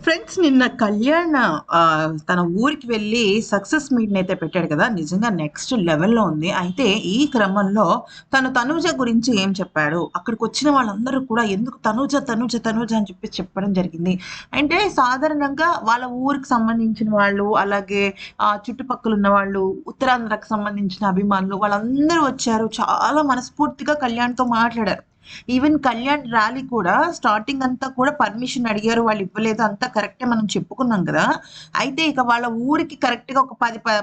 Friends నిన్న కళ్యాణ్ తన ఊరికి వెళ్ళి సక్సెస్ మీట్‌ని అయితే పెట్టాడు కదా! నిజంగా నెక్స్ట్ లెవెల్‌లో ఉంది. అయితే ఈ క్రమంలో తను తనూజ గురించి ఏం చెప్పాడు? అక్కడికొచ్చిన వాళ్ళందరూ కూడా ఎందుకు తనూజ, తనూజ, తనూజ అని చెప్పి చెప్పడం జరిగింది. అంటే సాధారణంగా వాళ్ళ ఊరికి సంబంధించిన వాళ్ళు, అలాగే చుట్టుపక్కల ఉన్న వాళ్ళు, ఉత్తరాంధ్రకు సంబంధించిన అభిమానులు వాళ్ళందరూ వచ్చారు. చాలా మనస్ఫూర్తిగా కళ్యాణ్‌తో మాట్లాడారు. ఈవెన్ కళ్యాణ్ ర్యాలీ కూడా స్టార్టింగ్ అంతా కూడా పర్మిషన్ అడిగారు. వాళ్ళు ఇవ్వలేదు. అంతా కరెక్టే మనం చెప్పుకున్నాం గదా! అయితే ఇక వాళ్ళ ఊరికి కరెక్ట్‌గా ఒక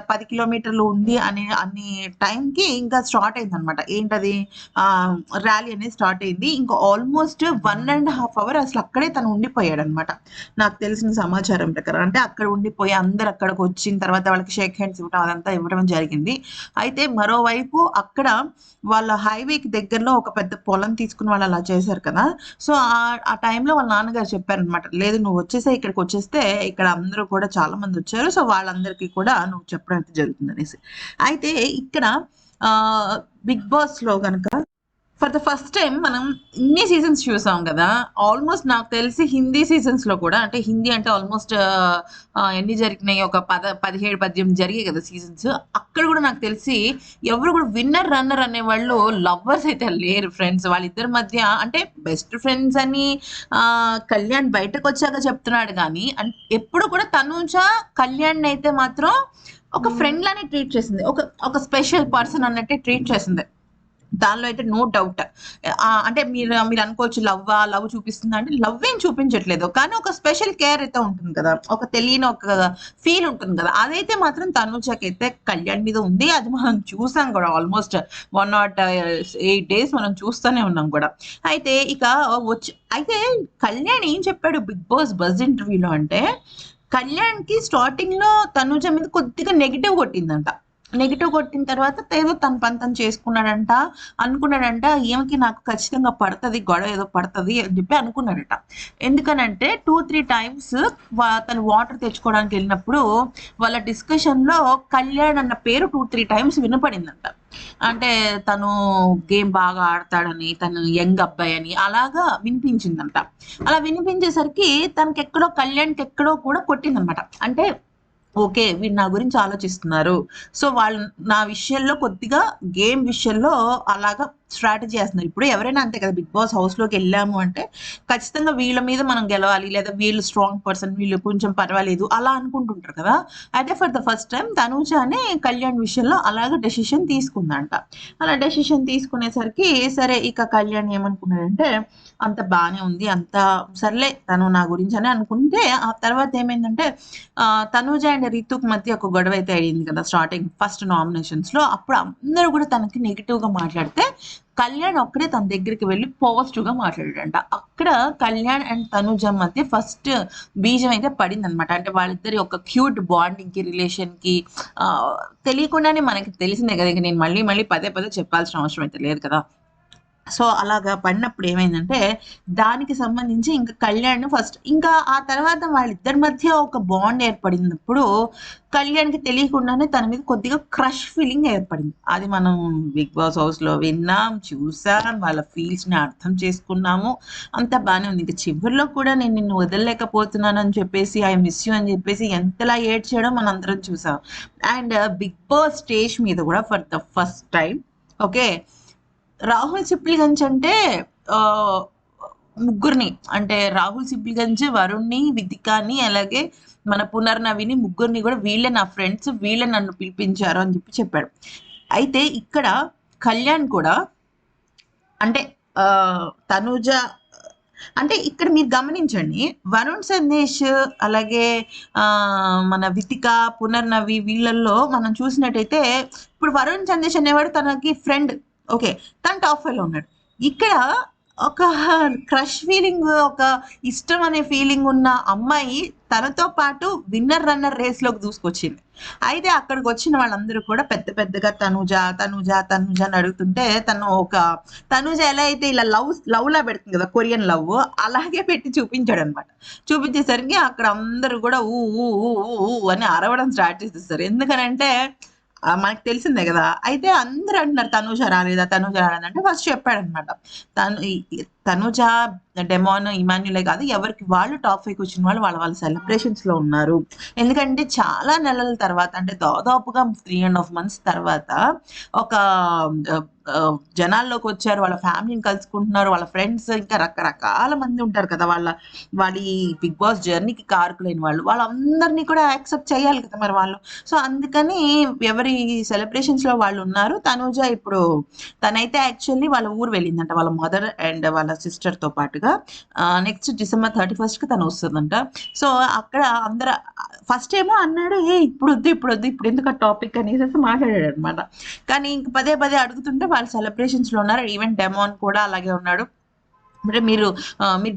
10 కిలోమీటర్లు ఉంది అనే టైంకి ఇంకా స్టార్ట్ అయిందనమాట. ఏంటది ఆహ్, ర్యాలీ అనేది స్టార్ట్ అయింది. ఇంకా ఆల్మోస్ట్ 1 ½ అవర్ అసలు అక్కడే తను ఉండిపోయాడనమాట. నాకు తెలిసిన సమాచారం ప్రకారం. అంటే అక్కడ ఉండిపోయి అందరూ అక్కడికొచ్చిన తర్వాత వాళ్ళకి షేక్ హ్యాండ్స్ ఇవ్వటం అదంతా ఇవ్వడం జరిగింది. అయితే మరోవైపు అక్కడ వాళ్ళ హైవేకి దగ్గరలో ఒక పెద్ద పొలం తీసుకొని వాళ్ళు అలా చేశారు కదా! సో, ఆ టైంలో వాళ్ళ నాన్నగారు చెప్పారనమాట. లేదు నువ్వొచ్చేసేయి ఇక్కడికొచ్చేస్తే ఇక్కడ అందరూ కూడా చాలా మందొచ్చారు. సో, వాళ్ళందరికీ కూడా నువ్వు చెప్పడం అయితే జరుగుతుందనేసి. అయితే ఇక్కడ ఆహ్, 'బిగ్ బాస్‌లో' గనక ఫర్ ద ఫస్ట్ టైమ్ మనం ఇన్ని సీజన్స్ చూసాం గదా! ఆల్మోస్ట్ నాకు తెలిసి హిందీ సీజన్స్‌లో కూడా అంటే హిందీ అంటే ఆల్మోస్ట్ ఎన్ని జరిగినాయి ఒక 17, 18 జరిగాయి గదా సీజన్స్. అక్కడ గూడా నాకు తెలిసి ఎవరు గూడా విన్నర్, రన్నర్ అనేవాళ్ళు లవ్వర్స్ అయితే లేరు ఫ్రెండ్స్. వాళ్ళిద్దరి మధ్య అంటే బెస్ట్ ఫ్రెండ్స్ అని కళ్యాణ్ బయటకొచ్చాక చెప్తున్నాడు గానీ, ఎప్పుడు కూడా తనూజ కళ్యాణ్‌నయితే మాత్రం ఒక ఫ్రెండ్ లానే ట్రీట్ చేసింది. ఒక స్పెషల్ పర్సన్ అన్నట్టే ట్రీట్ చేసింది. దానిలో అయితే నో డౌట్. అంటే మీరనుకోవచ్చు లవ్ చూపిస్తుందా అంటే లవ్ ఏం చూపించట్లేదు. కానీ ఒక స్పెషల్ కేర్ అయితే ఉంటుంది కదా! ఒక తెలియని ఒక ఫీల్ ఉంటుంది కదా! అదైతే మాత్రం తనుజకైతే కళ్యాణ్ మీద ఉంది. అది మనం చూసాం కూడా ఆల్మోస్ట్ 108 డేస్ మనం చూస్తూనే ఉన్నాం కూడా. అయితే ఇక అయితే కళ్యాణ్ ఏం చెప్పాడు 'బిగ్ బాస్' బజ్ ఇంటర్వ్యూలో అంటే, కళ్యాణ్‌కి స్టార్టింగ్‌లో తనుజ మీద కొద్దిగా నెగెటివ్ కొట్టిందంట. నెగెటివ్ కొట్టిన తర్వాత ఏదో తన పని తను చేసుకున్నాడంట. అనుకున్నాడంట ఈమెకి నాకు ఖచ్చితంగా పడతది. గొడవ ఏదో పడతది అని చెప్పి అనుకున్నాడట. ఎందుకనంటే 2, 3 టైమ్స్ తను వాటర్ తెచ్చుకోవడానికెళ్ళినప్పుడు వాళ్ళ డిస్కషన్‌లో కళ్యాణ్ అన్న పేరు 2, 3 టైమ్స్ వినపడిందంట. అంటే తను గేమ్ బాగా ఆడతాడని, తను యంగ్ అబ్బాయని అలాగా వినిపించిందంట. అలా వినిపించేసరికి తనకెక్కడో కళ్యాణ్‌కెక్కడో కూడా కొట్టిందనమాట. అంటే ఓకే. వీళ్ళు నా గురించి ఆలోచిస్తున్నారు. సో, వాళ్ళు నా విషయంలో కొద్దిగా గేమ్ విషయంలో అలాగా స్ట్రాటజీ ఏస్తున్నారు. ఇప్పుడు ఎవరైనా అంతే కదా! బిగ్ బాస్ హౌస్‌లోకెళ్ళాము అంటే ఖచ్చితంగా వీళ్ళ మీద మనం గెలవాలి. లేదా వీళ్ళు స్ట్రాంగ్ పర్సన్, వీళ్ళు కొంచెం పర్వాలేదు అలా అనుకుంటుంటారు కదా! అయితే ఫర్ ద ఫస్ట్ టైమ్ తనూజానే కళ్యాణ్ విషయంలో అలాగా డెసిషన్ తీసుకుందంట. అలా డెసిషన్ తీసుకునేసరికి సరే ఇక కళ్యాణ్ ఏమనుకున్నాడంటే అంత బానే ఉంది. అంతా సర్లే తను నా గురించనే అనుకుంటే ఆ తర్వాత ఏమైందంటే తనూజ అండ్ రితుక్ మధ్య ఒక గొడవ అయితే అయింది కదా! స్టార్టింగ్ ఫస్ట్ నామినేషన్స్‌లో. అప్పుడు అందరూ కూడా తనకి నెగెటివ్‌గా మాట్లాడితే, కళ్యాణ్ ఒక్కడే తన దగ్గరికి వెళ్లి పాజిటివ్‌గా మాట్లాడాడంట. అక్కడ కళ్యాణ్ అండ్ తనూజ మధ్య ఫస్ట్ బీజం అయితే పడిందనమాట. అంటే వాళ్ళిద్దరి ఒక క్యూట్ బాండింగ్‌కి, రిలేషన్‌కి ఆహ్, తెలియకుండానే మనకి తెలిసిందే కదా! ఇంక నేను మళ్ళీ మళ్ళీ పదే పదే చెప్పాల్సిన అవసరం అయితే లేదు కదా! సో, అలాగా పడినప్పుడు ఏమైందంటే, దానికి సంబంధించి ఇంక కళ్యాణ్ ఫస్ట్ ఇంకా ఆ తర్వాత వాళ్ళిద్దరి మధ్య ఒక బాండ్ ఏర్పడినప్పుడు, కళ్యాణ్‌కి తెలియకుండానే తన మీద కొద్దిగా క్రష్ ఫీలింగ్ ఏర్పడింది. అది మనం 'బిగ్ బాస్' హౌస్‌లో విన్నాం, చూసాం, వాళ్ళ ఫీల్స్‌ని అర్థం చేసుకున్నాము. అంతా బానే ఉంది. ఇంక చివరిలో కూడా నేను నిన్ను వదలలేకపోతున్నానని చెప్పేసి, ఐ మిస్ యూ అని చెప్పేసి ఎంతలా ఏడ్చాడో మనందరం చూసాం. అండ్ 'బిగ్ బాస్' స్టేజ్ మీద కూడా for the first time okay. Rahul Sipligunj అంటే ఆహ్, ముగ్గురిని అంటే రాహుల్ సిప్లిగంజ్, వరుణ్‌ని, వితికాని అలాగే మన పునర్నవిని ముగ్గురిని గూడా వీళ్ళే నా ఫ్రెండ్స్. వీళ్ళే నన్ను పిలిపించారు అని చెప్పాడు. అయితే ఇక్కడ కళ్యాణ్ కూడా అంటే తనూజ అంటే ఇక్కడ మీరు గమనించండి. వరుణ్ సందేశ్ అలాగే మన వితిక, పునర్నవి వీళ్ళల్లో మనం చూసినట్టయితే ఇప్పుడు వరుణ్ సందేశ్ అనేవాడు తనకి ఫ్రెండ్. ఓకే. తను టాప్ 5లో ఉన్నాడు. ఇక్కడ ఒక క్రష్ ఫీలింగ్, ఒక ఇష్టం అనే ఫీలింగ్ ఉన్న అమ్మాయి తనతో పాటు విన్నర్, రన్నర్ రేస్‌లోకి దూసుకొచ్చింది. అయితే అక్కడికొచ్చిన వాళ్ళందరూ కూడా పెద్ద పెద్దగా తనూజ, తనూజ, తనూజ అని అడుగుతుంటే తనూజ ఎలా అయితే ఇలా లవ్‌లా పెడుతుంది కదా! కొరియన్ లవ్ అలాగే పెట్టి చూపించాడనమాట. చూపించేసరికి అక్కడ అందరూ కూడా ఊ ఊ ఊ ఊ ఊ అని అరవడం స్టార్ట్ చేసేసారు. ఎందుకనంటే మనకు తెలిసిందే గదా! అయితే అందరూ అంటున్నారు తనూజ రాలేదా? తనూజ రాలేదా? అంటే ఫస్ట్ చెప్పాడనమాట. తను ఈ ఈ తనూజ డెమాన్, ఇమాన్యులే కాదు, ఎవరికి వాళ్ళు టాప్ 5కి వచ్చిన వాళ్ళు వాళ్ళ వాళ్ళ సెలబ్రేషన్స్‌లో ఉన్నారు. ఎందుకంటే చాలా నెలల తర్వాత అంటే దాదాపుగా 3½ మంత్స్ తర్వాత ఒక జనాల్లోకొచ్చారు. వాళ్ళ ఫ్యామిలీని కలుసుకుంటున్నారు. వాళ్ళ ఫ్రెండ్స్ ఇంకా రకరకాల మంది ఉంటారు కదా! వాళ్ళ ఈ బిగ్ బాస్ జర్నీకి కారకులైన వాళ్ళు. వాళ్ళందరిని కూడా యాక్సెప్ట్ చేయాలి కదా! మరి వాళ్ళు. సో, అందుకని ఎవరి సెలబ్రేషన్స్‌లో వాళ్ళున్నారు. తనూజ ఇప్పుడు తనైతే యాక్చువల్లీ వాళ్ళ ఊరు వెళ్ళిందంట. వాళ్ళ మదర్ అండ్ వాళ్ళ సిస్టర్‌తో పాటుగా. నెక్స్ట్ డిసెంబర్ 31కి తనొస్తదంట. సో, అక్కడ ఫస్ట్ ఏమో అన్నాడు, ఇప్పుడొద్దు, ఇప్పుడొద్దు, ఇప్పుడెందుకు ఆ టాపిక్ అనేసేసి మాట్లాడాడనమాట. కానీ ఇంక పదే పదే అడుగుతుంటే వాళ్ళు సెలబ్రేషన్స్‌లో ఉన్నారు. ఈవెన్ డెమాన్ కూడా అలాగే ఉన్నాడు. అంటే మీరు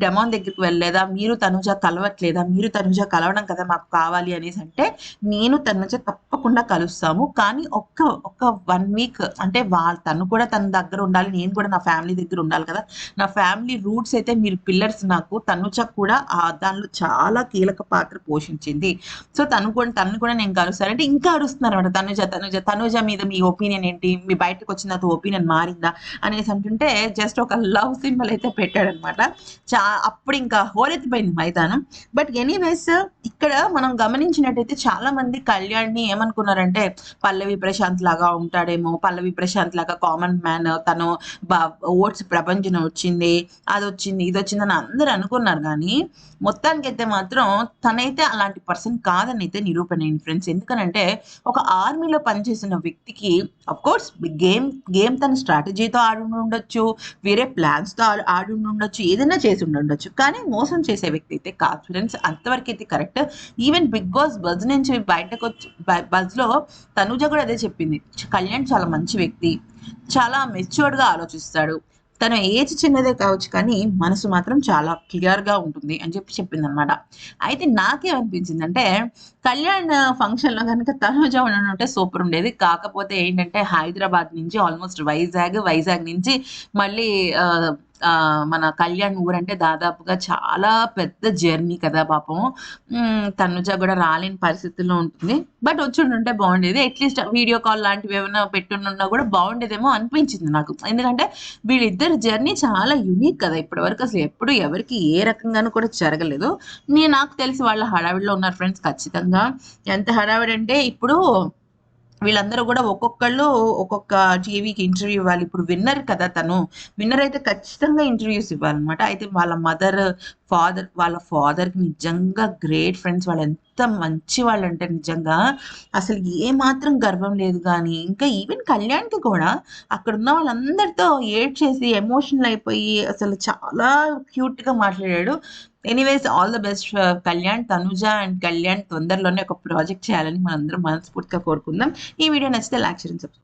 డెమాన్ దగ్గరికి వెళ్ళలేదా? మీరు తనుజ కలవట్లేదా? మీరు తనుజ కలవడం కదా మాకు కావాలి అనేసంటే, నేను తనుజ తప్పకుండా కలుస్తాము. కానీ ఒక్క 1 వీక్ అంటే తను కూడా తన దగ్గర ఉండాలి. నేను కూడా నా ఫ్యామిలీ దగ్గర ఉండాలి కదా! నా ఫ్యామిలీ రూట్స్ అయితే మీరు పిల్లర్స్ నాకు. తనుజ కూడా దానిలో చాలా కీలక పాత్ర పోషించింది. సో, తనని కూడా నేను కలుస్తాను. అంటే ఇంకా అరుస్తున్నారన్నమాట. తనుజ మీద మీ ఒపీనియన్ ఏంటి? మీ బయటకొచ్చిన తర్వాత ఒపీనియన్ మారిందా? అనేసి అంటుంటే జస్ట్ ఒక లవ్ సింబల్ అయితే పెట్టాడనమాట. అప్పుడు ఇంకా హోరెత్తిపోయింది మైదానం. బట్ ఎనీవేస్ ఇక్కడ మనం గమనించినట్టయితే చాలా మంది కళ్యాణ్‌ని ఏమనుకున్నారంటే పల్లవి ప్రశాంత్ లాగా ఉంటాడేమో, పల్లవి ప్రశాంత్ లాగా కామన్ మ్యాన్, తను బ ఓట్స్ ప్రభంజనం వచ్చింది, అదొచ్చింది, ఇదొచ్చిందని అందరూ అనుకున్నారు గానీ, మొత్తానికైతే మాత్రం తనైతే అలాంటి పర్సన్ కాదని అయితే నిరూపణ అయింది ఫ్రెండ్స్. ఎందుకనంటే ఒక ఆర్మీలో పనిచేసిన వ్యక్తికి అఫ్‌కోర్స్ గేమ్ తన స్ట్రాటజీతో ఆడుండొచ్చు. వేరే ప్లాన్స్‌తో ఆడుండొచ్చు. ఏదైనా చేసుండొచ్చు. కానీ మోసం చేసే వ్యక్తి అయితే కాదు ఫ్రెండ్స్. అంతవరకైతే correct. Even big boss buzz నుంచి బయటకొచ్చి బజ్‌లో తనూజ కూడా అదే చెప్పింది. కళ్యాణ్ చాలా మంచి వ్యక్తి. చాలా మెచ్యూర్డ్‌గా ఆలోచిస్తాడు. తన ఏజ్ చిన్నదే కావచ్చు కానీ మనసు మాత్రం చాలా క్లియర్‌గా ఉంటుంది అని చెప్పిందనమాట. అయితే నాకేమనిపించిందంటే కళ్యాణ్ ఫంక్షన్‌లో గనుక తనుజ ఉండుంటే సూపర్ ఉండేది. కాకపోతే ఏంటంటే హైదరాబాద్ నుంచి ఆల్మోస్ట్ వైజాగ్ నుంచి మళ్ళీ ఆహ్, మన కళ్యాణ్ ఊరంటే దాదాపుగా చాలా పెద్ద జర్నీ కదా పాపం. తనుజ కూడా రాలేని పరిస్థితుల్లో ఉంటుంది. బట్ వచ్చుండుంటే బాగుండేది. అట్‌లీస్ట్ వీడియో కాల్ లాంటివి ఏమైనా పెట్టుండున్నా కూడా బాగుండేదేమో అనిపించింది నాకు. ఎందుకంటే వీళ్ళిద్దరి జర్నీ చాలా యూనిక్ కదా! ఇప్పటివరకు అసలు ఎప్పుడు ఎవరికీ ఏ రకంగాను కూడా జరగలేదు. నాకు తెలిసి వాళ్ళ హడావిడిలో ఉన్నారు ఫ్రెండ్స్ ఖచ్చితంగా. ఎంత హడావిడంటే ఇప్పుడు వీళ్ళందరూ గూడా ఒక్కొక్కళ్ళు ఒక్కొక్క టీవీకి ఇంటర్వ్యూ ఇవ్వాలి. ఇప్పుడు విన్నర్ కదా తను. విన్నర్ అయితే ఖచ్చితంగా ఇంటర్వ్యూస్ ఇవ్వాలనమాట. అయితే వాళ్ళ ఫాదర్‌కి నిజంగా గ్రేట్ ఫ్రెండ్స్. వాళ్ళెంత మంచి వాళ్ళంటే నిజంగా అసలు ఏమాత్రం గర్వం లేదు గానీ, ఇంకా ఈవెన్ కళ్యాణ్‌కి కూడా అక్కడున్న వాళ్ళందరితో ఏడ్చేసి ఎమోషనల్ అయిపోయి అసలు చాలా క్యూట్‌గా మాట్లాడాడు. Anyways all the best for Kalyan, Tanuja and Kalyan తొందరలోనే ఒక ప్రాజెక్ట్ చేయాలని మనందరం మనస్ఫూర్తిగా కోరుకుందాం. ఈ వీడియో నచ్చితే లైక్, షేర్ అండ్ సబ్స్క్రైబ్.